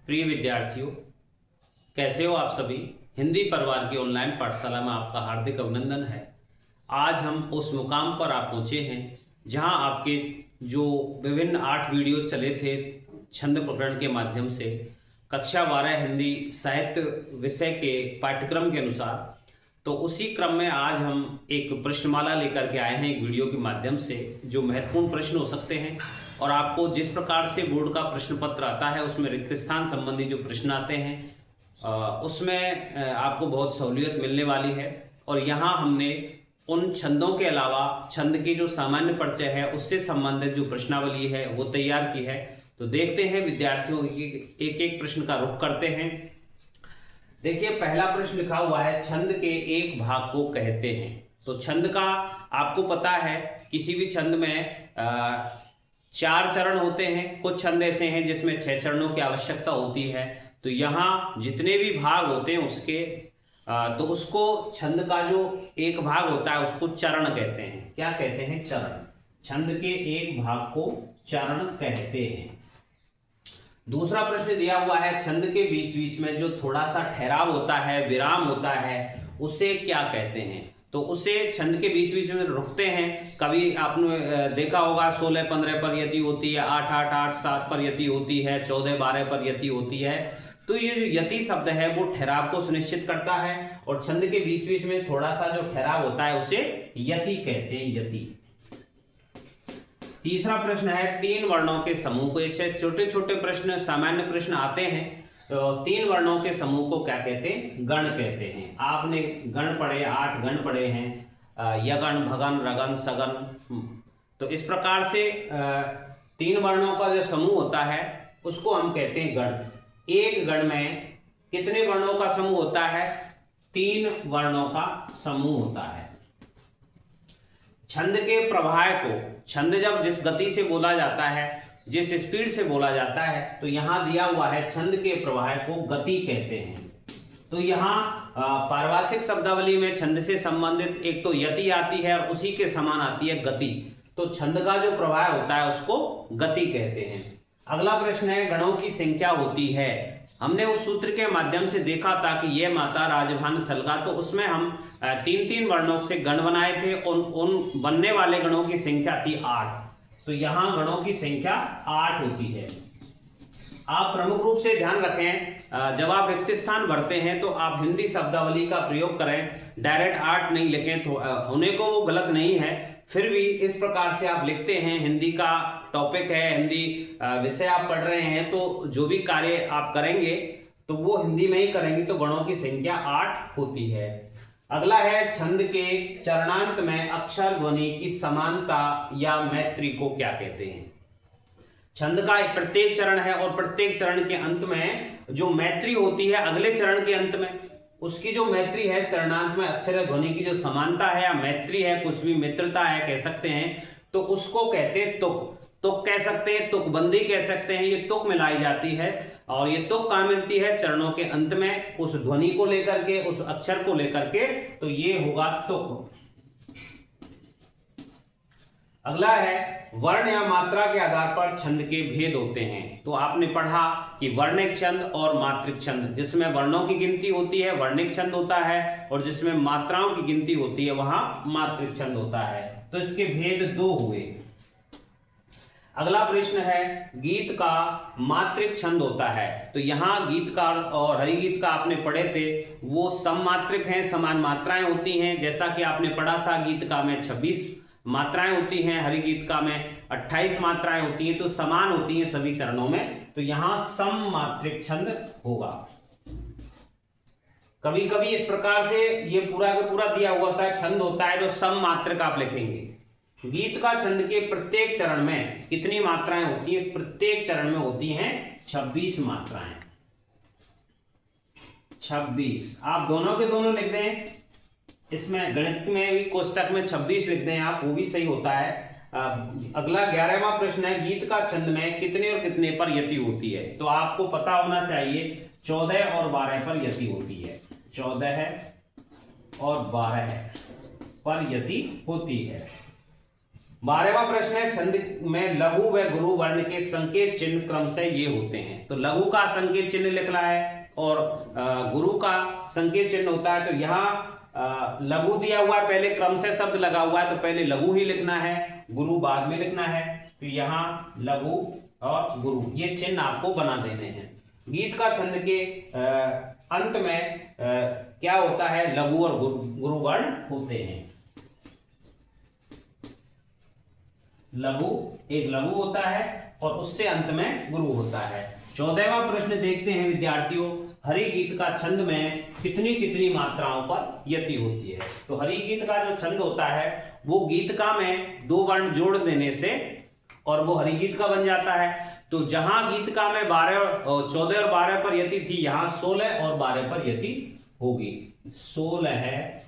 प्रिय विद्यार्थियों, कैसे हो आप सभी। हिंदी परिवार की ऑनलाइन पाठशाला में आपका हार्दिक अभिनंदन है। आज हम उस मुकाम पर आप पहुँचे हैं जहां आपके जो विभिन्न 8 वीडियो चले थे छंद प्रकरण के माध्यम से कक्षा 12 हिंदी साहित्य विषय के पाठ्यक्रम के अनुसार, तो उसी क्रम में आज हम एक प्रश्नमाला लेकर के आए हैं एक वीडियो के माध्यम से, जो महत्वपूर्ण प्रश्न हो सकते हैं और आपको जिस प्रकार से बोर्ड का प्रश्न पत्र आता है उसमें रिक्त स्थान संबंधी जो प्रश्न आते हैं उसमें आपको बहुत सहूलियत मिलने वाली है। और यहाँ हमने उन छंदों के अलावा छंद की जो सामान्य परिचय है उससे संबंधित जो प्रश्नावली है वो तैयार की है। तो देखते हैं विद्यार्थियों एक एक प्रश्न का रुख करते हैं। देखिए, पहला प्रश्न लिखा हुआ है, छंद के एक भाग को कहते हैं। तो छंद का आपको पता है किसी भी छंद में 4 चरण होते हैं। कुछ छंद ऐसे हैं जिसमें 6 चरणों की आवश्यकता होती है। तो यहाँ जितने भी भाग होते हैं उसके तो उसको छंद का जो एक भाग होता है उसको चरण कहते हैं। क्या कहते हैं? चरण। छंद के एक भाग को चरण कहते हैं। दूसरा प्रश्न दिया हुआ है, छंद के बीच बीच में जो थोड़ा सा ठहराव होता है, विराम होता है, उसे क्या कहते हैं? तो उसे छंद के बीच बीच में रुकते हैं। कभी आपने देखा होगा 16-15 पर यति होती है, 8-8-8 7 पर यति होती है, 14-12 पर यति होती है। तो ये जो यति शब्द है वो ठहराव को सुनिश्चित करता है और छंद के बीच बीच में थोड़ा सा जो ठहराव होता है उसे यति कहते हैं, यति। तीसरा प्रश्न है, 3 वर्णों के समूह को, ऐसे छोटे छोटे प्रश्न सामान्य प्रश्न आते हैं। तो 3 वर्णों के समूह को क्या कहते हैं? गण कहते हैं। आपने गण पढ़े, 8 गण पढ़े हैं, यगण, भगन, रगन, सगन। तो इस प्रकार से 3 वर्णों का जो समूह होता है उसको हम कहते हैं गण। एक गण में कितने वर्णों का समूह होता है? 3 वर्णों का समूह होता है। छंद के प्रवाह को, छंद जब जिस गति से बोला जाता है, जिस स्पीड से बोला जाता है, तो यहां दिया हुआ है छंद के प्रवाह को गति कहते हैं। तो यहाँ पारिभाषिक शब्दावली में छंद से संबंधित एक तो यति आती है और उसी के समान आती है गति। तो छंद का जो प्रवाह होता है उसको गति कहते हैं। अगला प्रश्न है, गणों की संख्या होती है। हमने उस सूत्र के माध्यम से देखा था कि ये माता राजभान सलगा, तो उसमें हम 3-3 वर्णों से गण बनाए थे। उन बनने वाले गणों की संख्या थी 8। तो यहाँ गणों की संख्या 8 होती है। आप प्रमुख रूप से ध्यान रखें, जब आप रिक्त स्थान भरते हैं तो आप हिंदी शब्दावली का प्रयोग करें, डायरेक्ट 8 नहीं लिखें। तो होने को वो गलत नहीं है, फिर भी इस प्रकार से आप लिखते हैं। हिंदी का टॉपिक है, हिंदी विषय आप पढ़ रहे हैं, तो जो भी कार्य आप करेंगे तो वो हिंदी में ही करेंगे। तो गणों की संख्या 8 होती है। अगला है, छंद के चरणांत में अक्षर ध्वनि की समानता या मैत्री को क्या कहते हैं? छंद का एक प्रत्येक चरण है और प्रत्येक चरण के अंत में जो मैत्री होती है, अगले चरण के अंत में उसकी जो मैत्री है, चरणांत में अक्षर ध्वनि की जो समानता है या मैत्री है, कुछ भी मित्रता है कह सकते हैं, तो उसको कहते हैं तुक। तुक कह सकते हैं, तुकबंदी कह सकते हैं। ये तुक मिलाई जाती है और ये तुक कहाँ मिलती है? चरणों के अंत में, उस ध्वनि को लेकर के, उस अक्षर को लेकर के। तो ये होगा तुक। अगला है, वर्ण या मात्रा के आधार पर छंद के भेद होते हैं। तो आपने पढ़ा कि वर्णिक छंद और मात्रिक छंद, जिसमें वर्णों की गिनती होती है वर्णिक छंद होता है, और जिसमें मात्राओं की गिनती होती है वहां मात्रिक छंद होता है। तो इसके भेद 2 हुए। अगला प्रश्न है, गीत का मात्रिक छंद होता है। तो यहाँ गीतकार और हरिगीत का आपने पढ़े थे, वो सममात्रिक हैं, समान मात्राएं होती हैं। जैसा कि आपने पढ़ा था, गीत का में 26 मात्राएं होती हैं, हरिगीत का में 28 मात्राएं होती हैं। तो समान होती हैं सभी चरणों में। तो यहां सममात्रिक छंद होगा। कभी कभी इस प्रकार से ये पूरा का पूरा दिया हुआ था छंद होता है, तो सममात्रिक आप लिखेंगे। गीत का छंद के प्रत्येक चरण में कितनी मात्राएं होती हैं? प्रत्येक चरण में होती हैं 26 मात्राएं। 26 आप दोनों के दोनों लिख दें। इसमें गणित में भी कोष्टक में 26 लिख दें आप, वो भी सही होता है। अगला 11वां प्रश्न है, गीत का छंद में कितने और कितने पर यति होती है? तो आपको पता होना चाहिए 14 और 12 पर यति होती है। 14 और 12 पर यति होती है। 12वां प्रश्न है, छंद में लघु व गुरु वर्ण के संकेत चिन्ह क्रमशः ये होते हैं। तो लघु का संकेत चिन्ह लिखना है और गुरु का संकेत चिन्ह होता है। तो यहाँ लघु दिया हुआ है, पहले क्रमशः शब्द लगा हुआ है, तो पहले लघु ही लिखना है, गुरु बाद में लिखना है। तो यहाँ लघु और गुरु ये चिन्ह आपको बना देने हैं। गीत का छंद के अंत में क्या होता है, लघु और गुरु वर्ण होते हैं। लघु एक लघु होता है और उससे अंत में गुरु होता है। 14वां प्रश्न देखते हैं विद्यार्थियों, हरि गीत का छंद में कितनी कितनी मात्राओं पर यति होती है। तो हरि गीत का जो छंद होता है वो गीत का में 2 वर्ण जोड़ देने से और वो हरि गीत का बन जाता है। तो जहां गीत का में 14 और 12 पर यति थी, यहाँ 16 और 12 पर यति होगी। 16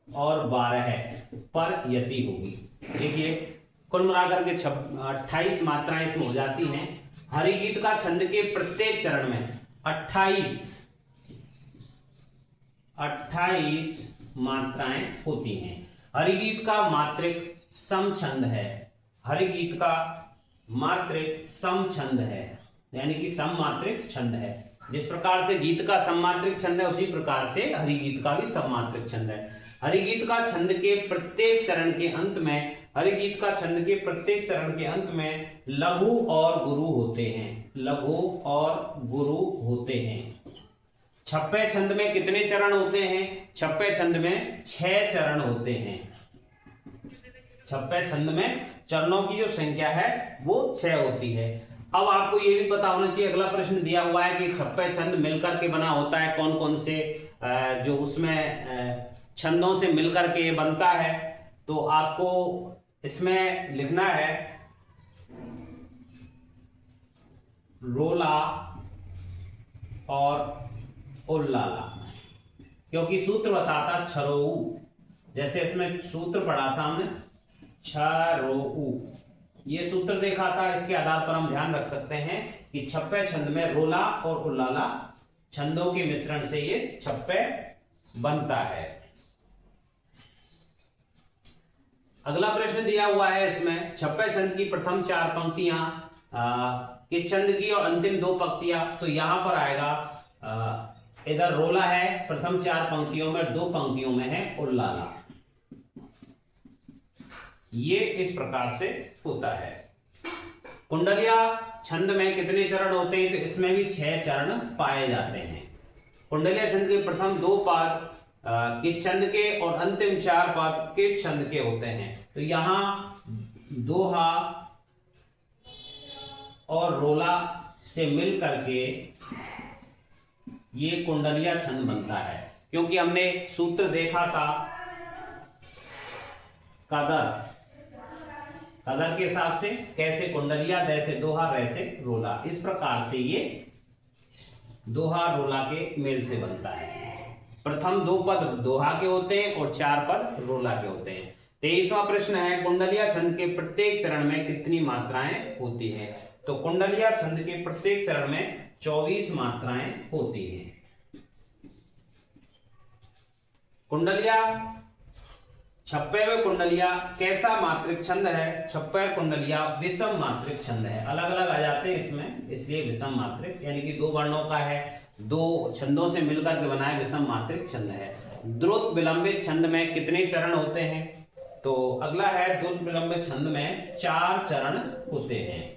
और 12 पर यति होगी। देखिए कुल मिलाकर के 28 मात्राएं इसमें हो जाती हैं। हरि गीत का छंद के प्रत्येक चरण में 28 मात्राएं होती हैं। हरि गीत का मात्रिक सम छंद है। हरि गीत का मात्रिक सम छंद है, यानी कि सममात्रिक छंद है। जिस प्रकार से गीत का सममात्रिक छंद है उसी प्रकार से हरि गीत का भी सममात्रिक छंद है। हरि गीत का छंद के प्रत्येक चरण के अंत में लघु और गुरु होते हैं। लघु और गुरु होते हैं। छप्पे छंद में कितने चरण होते हैं? छप्पे छंद में 6 चरण होते हैं। छप्पे छंद में चरणों की जो संख्या है वो 6 होती है। अब आपको ये भी पता होना चाहिए, अगला प्रश्न दिया हुआ है कि छप्पे छंद मिलकर के बना होता है, कौन कौन से जो उसमें छंदों से मिलकर के बनता है। तो आपको इसमें लिखना है रोला और उल्लाला, क्योंकि सूत्र बताता छरोऊ। जैसे इसमें सूत्र पढ़ा था हमने छरोऊ, ये सूत्र देखा था, इसके आधार पर हम ध्यान रख सकते हैं कि छप्पे छंद में रोला और उल्लाला छंदों के मिश्रण से ये छप्पे बनता है। अगला प्रश्न दिया हुआ है इसमें, छप्पे छंद की प्रथम 4 पंक्तियां किस छंद की और अंतिम 2 पंक्तियां। तो यहां पर आएगा इधर रोला है, प्रथम 4 पंक्तियों में 2 पंक्तियों में है उल्लाला। ये इस प्रकार से होता है। कुंडलिया छंद में कितने चरण होते हैं? तो इसमें भी 6 चरण पाए जाते हैं। कुंडलिया छंद के प्रथम 2 पाद किस छंद के और अंतिम 4 पाद किस छंद के होते हैं? तो यहां दोहा और रोला से मिल करके ये कुंडलिया छंद बनता है, क्योंकि हमने सूत्र देखा था कदर के हिसाब से, कैसे कुंडलिया, दैसे दोहा, रैसे रोला। इस प्रकार से ये दोहा रोला के मेल से बनता है। प्रथम 2 पद दोहा के होते हैं और 4 पद रोला के होते हैं। 23वां प्रश्न है, कुंडलिया छंद के प्रत्येक चरण में कितनी मात्राएं होती हैं? तो कुंडलिया छंद के प्रत्येक चरण में 24 मात्राएं होती हैं। कुंडलिया, छप्पे कुंडलिया कैसा मात्रिक छंद है? छप्पे कुंडलिया विषम मात्रिक छंद है। अलग अलग आ जाते हैं इसमें, इसलिए विषम मात्रिक, यानी कि 2 वर्णों का है, 2 छंदों से मिलकर के बना है, विषम मात्रिक छंद है। द्रुत विलंबित छंद में कितने चरण होते हैं? तो अगला है, द्रुत विलंबित छंद में 4 चरण होते हैं।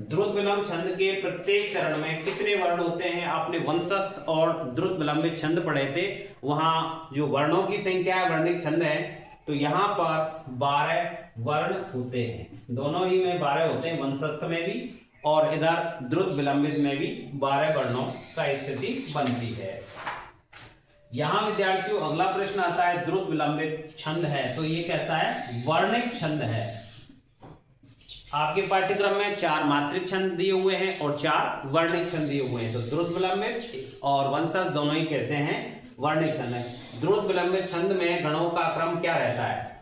द्रुत विलंब छंद के प्रत्येक चरण में कितने वर्ण होते हैं? आपने वंशस्थ और द्रुत विलंबित छंद पढ़े थे, वहां जो वर्णों की संख्या है, वर्णिक छंद है, तो यहां पर 12 वर्ण होते हैं। दोनों ही में 12 होते हैं, वंशस्थ में भी और इधर द्रुत विलंबित में भी 12 वर्णों का स्थिति बनती है। यहां विद्यार्थियों अगला प्रश्न आता है, द्रुत विलंबित छंद है, तो ये कैसा है? वर्णिक छंद है। आपके पाठ्यक्रम में 4 मात्रिक छंद दिए हुए हैं और 4 वर्णिक छंद दिए हुए हैं। तो द्रुत विलंबित और वंशस्थ दोनों ही कैसे हैं? वर्णिक छंद है। द्रुत विलंबित छंद में गणों का क्रम क्या रहता है?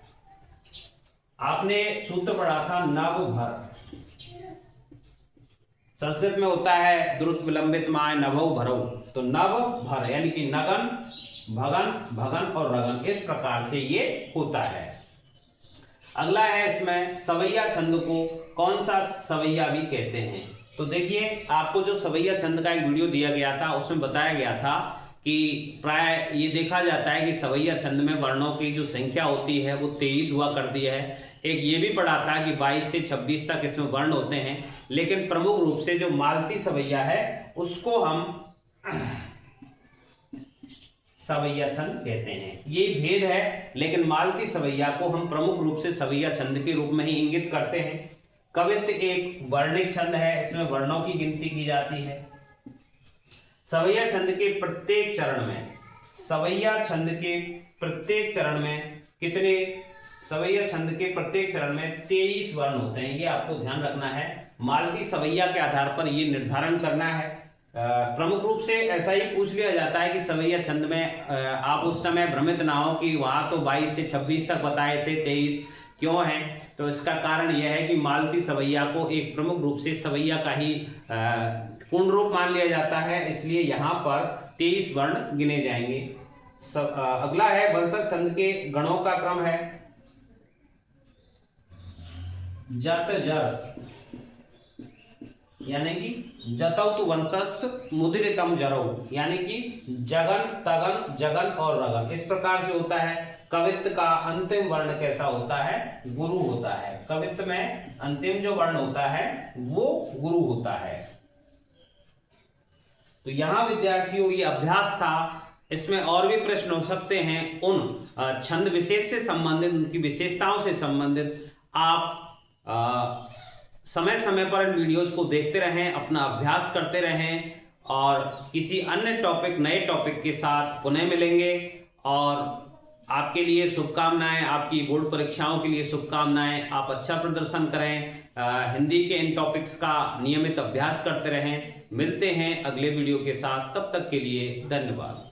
आपने सूत्र पढ़ा था नव भर, संस्कृत में होता है द्रुत विलंबित माय नभो भरो। तो नव भर यानी कि नगन, भगन, भगन और रगन, इस प्रकार से ये होता है। अगला है इसमें सवैया छंद को कौन सा सवैया भी कहते हैं। तो देखिए आपको जो सवैया छंद का एक वीडियो दिया गया था उसमें बताया गया था कि प्राय ये देखा जाता है कि सवैया छंद में वर्णों की जो संख्या होती है वो 23 हुआ करती है। एक ये भी पढ़ा था कि 22 से 26 तक इसमें वर्ण होते हैं, लेकिन प्रमुख रूप से जो मालती सवैया है उसको हम सवैया छंद कहते हैं। ये भेद है, लेकिन मालती सवैया को हम प्रमुख रूप से सवैया छंद के रूप में ही इंगित करते हैं। कवित्त एक वर्णिक छंद है, इसमें वर्णों की गिनती की जाती है। सवैया छंद के प्रत्येक चरण में, सवैया छंद के प्रत्येक चरण में कितने, सवैया छंद के प्रत्येक चरण में 23 वर्ण होते हैं, ये आपको ध्यान रखना है। मालती सवैया के आधार पर ये निर्धारण करना है। प्रमुख रूप से ऐसा ही पूछ लिया जाता है कि सवैया छंद में आप उस समय भ्रमित ना हो कि वहां तो 22 से 26 तक बताए थे, 23 क्यों है। तो इसका कारण यह है कि मालती सवैया को एक प्रमुख रूप से सवैया का ही पूर्ण रूप मान लिया जाता है, इसलिए यहाँ पर 23 वर्ण गिने जाएंगे। अगला है वंशज छंद के गणों का क्रम है। जत जर यानी कि जतौ तु वंशस्थ मुद्रितम जरौ, यानी कि जगन तगन जगन और रगन, इस प्रकार से होता है। कवित्त का अंतिम वर्ण कैसा होता है, गुरु होता है। कवित्त में अंतिम जो वर्ण होता है वो गुरु होता है। तो यहां विद्यार्थियों ये अभ्यास था, इसमें और भी प्रश्न हो सकते हैं उन छंद विशेष से संबंधित, उनकी विशेषताओं से संबंधित। आप समय समय पर इन वीडियोस को देखते रहें, अपना अभ्यास करते रहें और किसी अन्य टॉपिक, नए टॉपिक के साथ पुनः मिलेंगे। और आपके लिए शुभकामनाएं, आपकी बोर्ड परीक्षाओं के लिए शुभकामनाएं। आप अच्छा प्रदर्शन करें, हिंदी के इन टॉपिक्स का नियमित अभ्यास करते रहें। मिलते हैं अगले वीडियो के साथ, तब तक के लिए धन्यवाद।